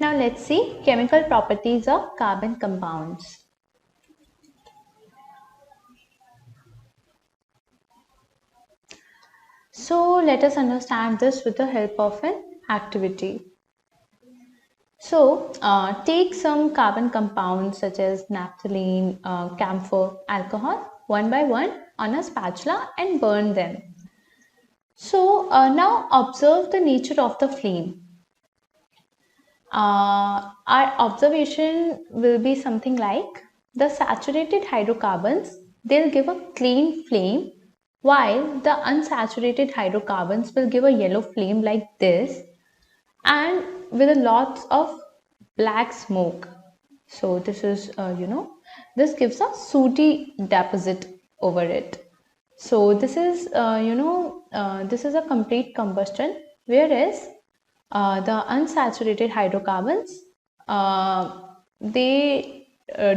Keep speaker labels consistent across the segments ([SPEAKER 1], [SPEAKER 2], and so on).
[SPEAKER 1] Now let's see chemical properties of carbon compounds. So let us understand this with the help of an activity. So take some carbon compounds such as naphthalene, camphor, alcohol one by one on a spatula and burn them. So now observe the nature of the flame. Our observation will be something like the saturated hydrocarbons, they'll give a clean flame, while the unsaturated hydrocarbons will give a yellow flame like this and with a lots of black smoke. So this is this gives a sooty deposit over it. So this is this is a complete combustion, whereas the unsaturated hydrocarbons they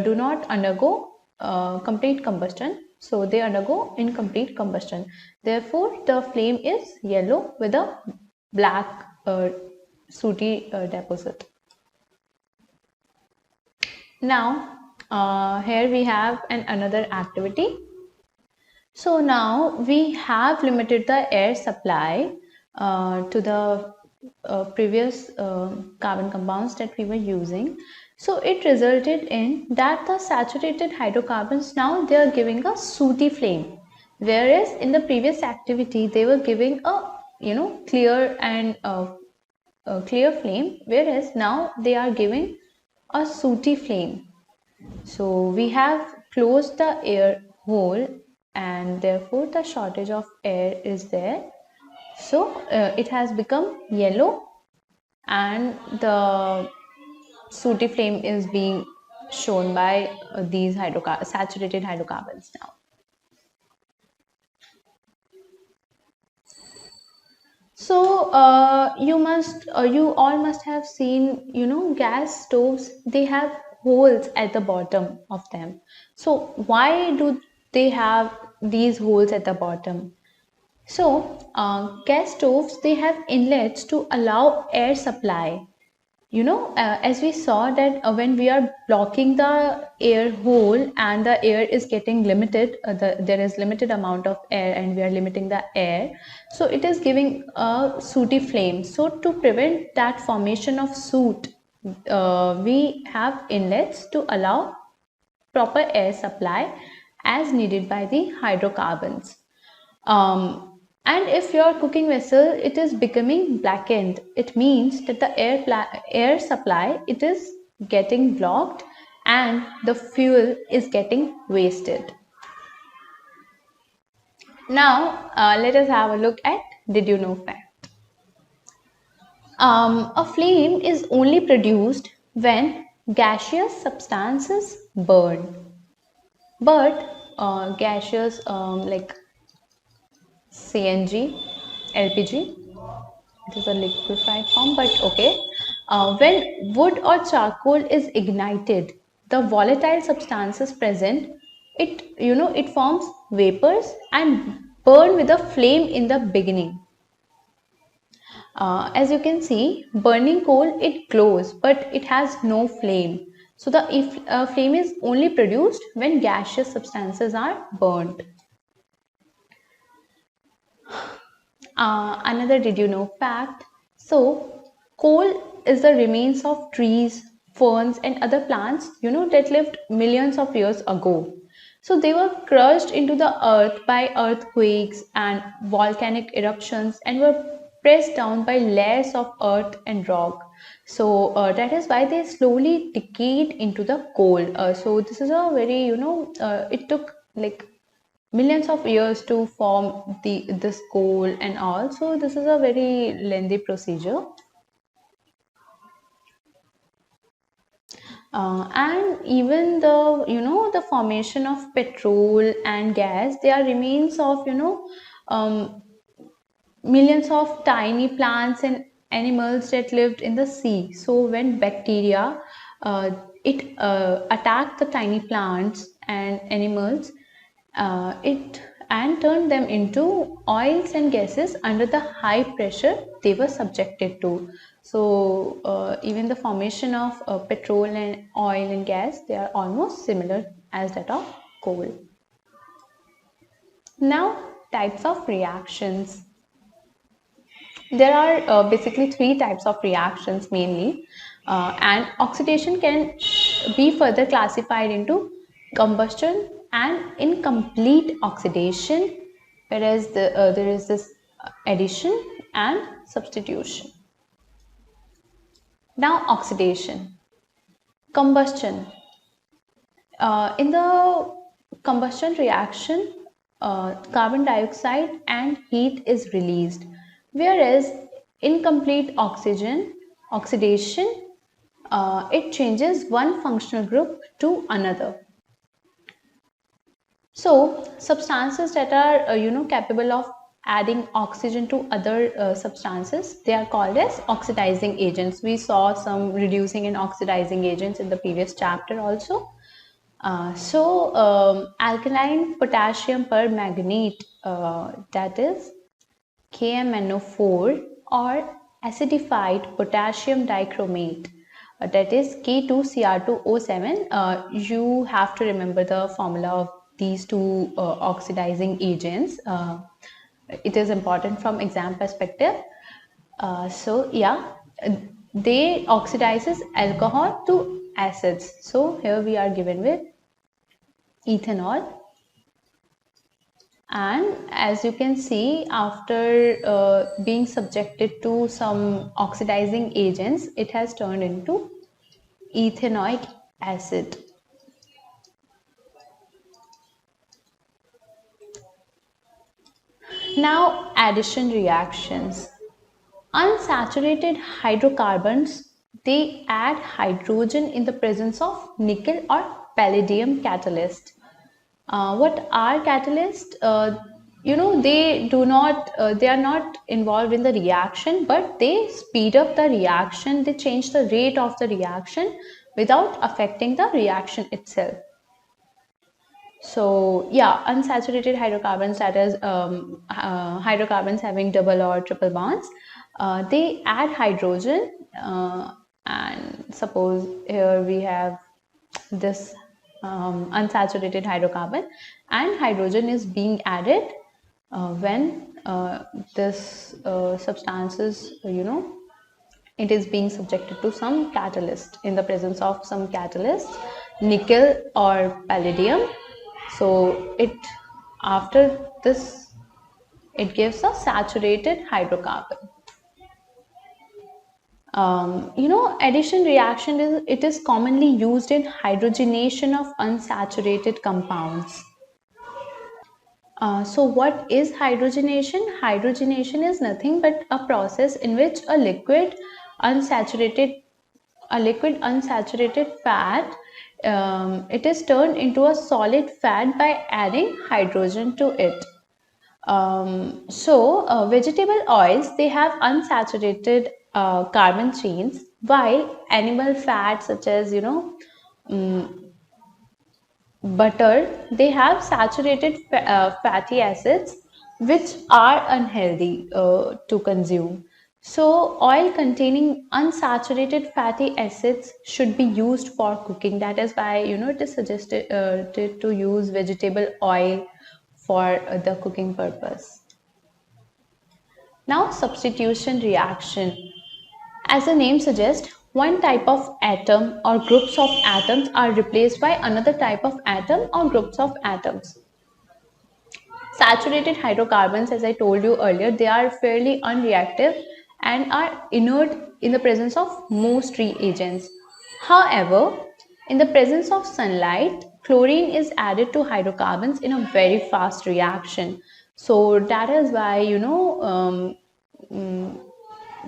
[SPEAKER 1] do not undergo complete combustion, so they undergo incomplete combustion. Therefore the flame is yellow with a black sooty deposit. Now here we have another activity. So now we have limited the air supply to the previous carbon compounds that we were using. So it resulted in that the saturated hydrocarbons, now they are giving a sooty flame, whereas in the previous activity they were giving a clear and a clear flame, whereas now they are giving a sooty flame. So we have closed the air hole and therefore the shortage of air is there. So it has become yellow and the sooty flame is being shown by these saturated hydrocarbons now. So you all must have seen, gas stoves, they have holes at the bottom of them. So why do they have these holes at the bottom? So gas stoves, they have inlets to allow air supply. As we saw that when we are blocking the air hole and the air is getting limited, there is limited amount of air and we are limiting the air, so it is giving a sooty flame. So to prevent that formation of soot, we have inlets to allow proper air supply as needed by the hydrocarbons. And if your cooking vessel, it is becoming blackened, it means that the air supply, it is getting blocked and the fuel is getting wasted. Now let us have a look at did you know fact. A flame is only produced when gaseous substances burn, but gaseous like CNG, LPG, it is a liquefied form, but okay. When wood or charcoal is ignited, the volatile substances present, it forms vapors and burn with a flame in the beginning. As you can see, burning coal, it glows, but it has no flame. So the flame is only produced when gaseous substances are burnt. Another did you know fact. So coal is the remains of trees, ferns and other plants that lived millions of years ago. So they were crushed into the earth by earthquakes and volcanic eruptions and were pressed down by layers of earth and rock. So that is why they slowly decayed into the coal. So this is a very it took like millions of years to form this coal and all. So this is a very lengthy procedure. And even the formation of petrol and gas, they are remains of millions of tiny plants and animals that lived in the sea. So when bacteria it attacked the tiny plants and animals, it and turned them into oils and gases under the high pressure they were subjected to. So even the formation of petrol and oil and gas, they are almost similar as that of coal. Now, types of reactions. There are basically three types of reactions mainly, and oxidation can be further classified into combustion and incomplete oxidation, whereas there is this addition and substitution. Now, oxidation. Combustion. In the combustion reaction, carbon dioxide and heat is released, whereas incomplete oxidation, it changes one functional group to another. So substances that are capable of adding oxygen to other substances, they are called as oxidizing agents. We saw some reducing and oxidizing agents in the previous chapter also. Alkaline potassium permanganate, that is KMNO4, or acidified potassium dichromate, that is K2Cr2O7. You have to remember the formula of these two oxidizing agents. It is important from exam perspective. They oxidizes alcohol to acids. So here we are given with ethanol, and as you can see, after being subjected to some oxidizing agents, it has turned into ethanoic acid. Now, addition reactions. Unsaturated hydrocarbons, they add hydrogen in the presence of nickel or palladium catalyst. What are catalysts? They are not involved in the reaction, but they speed up the reaction, they change the rate of the reaction without affecting the reaction itself. So yeah, unsaturated hydrocarbons, that is hydrocarbons having double or triple bonds, they add hydrogen, and suppose here we have this unsaturated hydrocarbon, and hydrogen is being added when this substances, it is being subjected to some catalyst, in the presence of some catalyst, nickel or palladium. So after this, it gives a saturated hydrocarbon. Addition reaction is commonly used in hydrogenation of unsaturated compounds. So what is hydrogenation? Hydrogenation is nothing but a process in which a liquid unsaturated fat, it is turned into a solid fat by adding hydrogen to it. Vegetable oils, they have unsaturated carbon chains, while animal fats such as butter, they have saturated fatty acids which are unhealthy to consume. So oil containing unsaturated fatty acids should be used for cooking. That is why it is suggested to use vegetable oil for the cooking purpose. Now, substitution reaction. As the name suggests, one type of atom or groups of atoms are replaced by another type of atom or groups of atoms. Saturated hydrocarbons, as I told you earlier, they are fairly unreactive and are inert in the presence of most reagents. However, in the presence of sunlight, chlorine is added to hydrocarbons in a very fast reaction. So that is why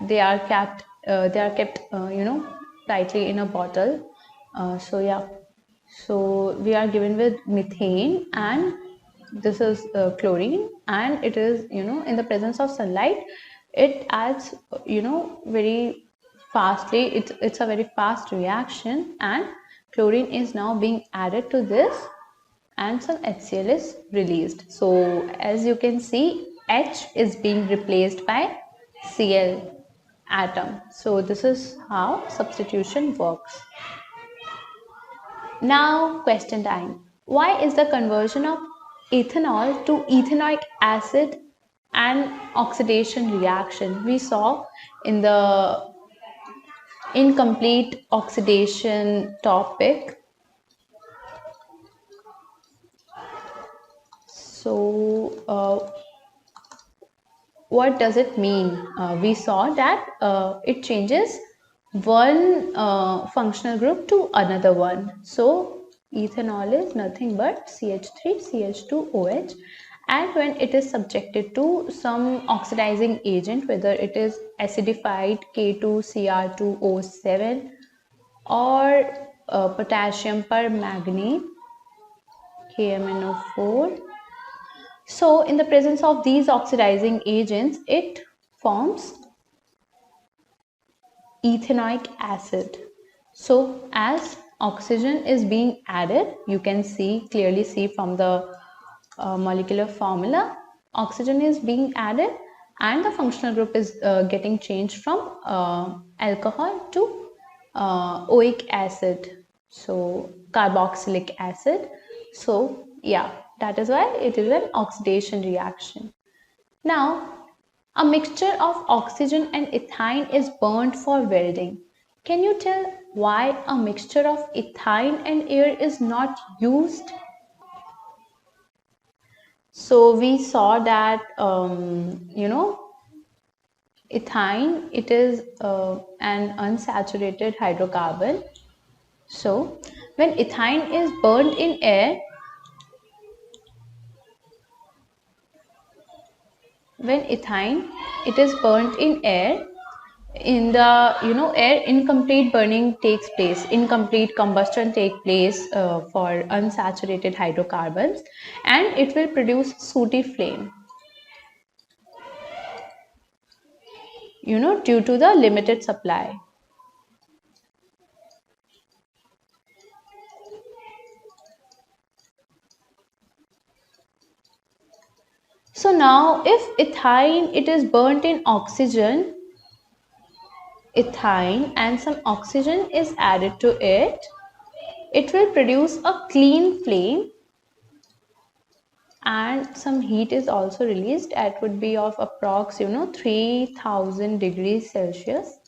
[SPEAKER 1] they are kept tightly in a bottle. So we are given with methane, and this is chlorine, and it is in the presence of sunlight, it adds very fastly, it's a very fast reaction, and chlorine is now being added to this, and some HCl is released. So as you can see, H is being replaced by Cl, atom. So this is how substitution works. Now question time. Why is the conversion of ethanol to ethanoic acid an oxidation reaction? We saw in the incomplete oxidation topic. So what does it mean? We saw that it changes one functional group to another one. So ethanol is nothing but CH3 CH2OH, and when it is subjected to some oxidizing agent, whether it is acidified K2Cr2O7 or potassium permanganate KMnO4. So in the presence of these oxidizing agents, it forms ethanoic acid. So as oxygen is being added, you can clearly see from the molecular formula, oxygen is being added and the functional group is getting changed from alcohol to oic acid, so carboxylic acid. So yeah, that is why it is an oxidation reaction. Now, a mixture of oxygen and ethine is burnt for welding. Can you tell why a mixture of ethine and air is not used? So we saw that ethine, it is an unsaturated hydrocarbon. So when ethine is burned in air, it is burnt in air, in the air, incomplete burning takes place, incomplete combustion take place for unsaturated hydrocarbons, and it will produce sooty flame, due to the limited supply. So now if ethine, it is burnt in oxygen, ethine and some oxygen is added to it, it will produce a clean flame, and some heat is also released. It would be of approx 3000 degrees Celsius.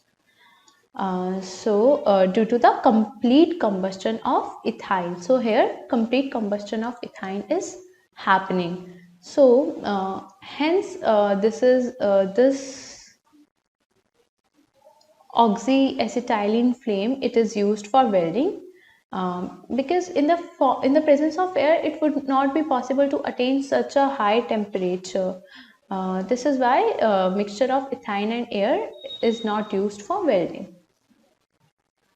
[SPEAKER 1] Due to the complete combustion of ethine, so here complete combustion of ethine is happening. So hence this oxyacetylene flame, it is used for welding, because in the presence of air, it would not be possible to attain such a high temperature. This is why mixture of ethine and air is not used for welding.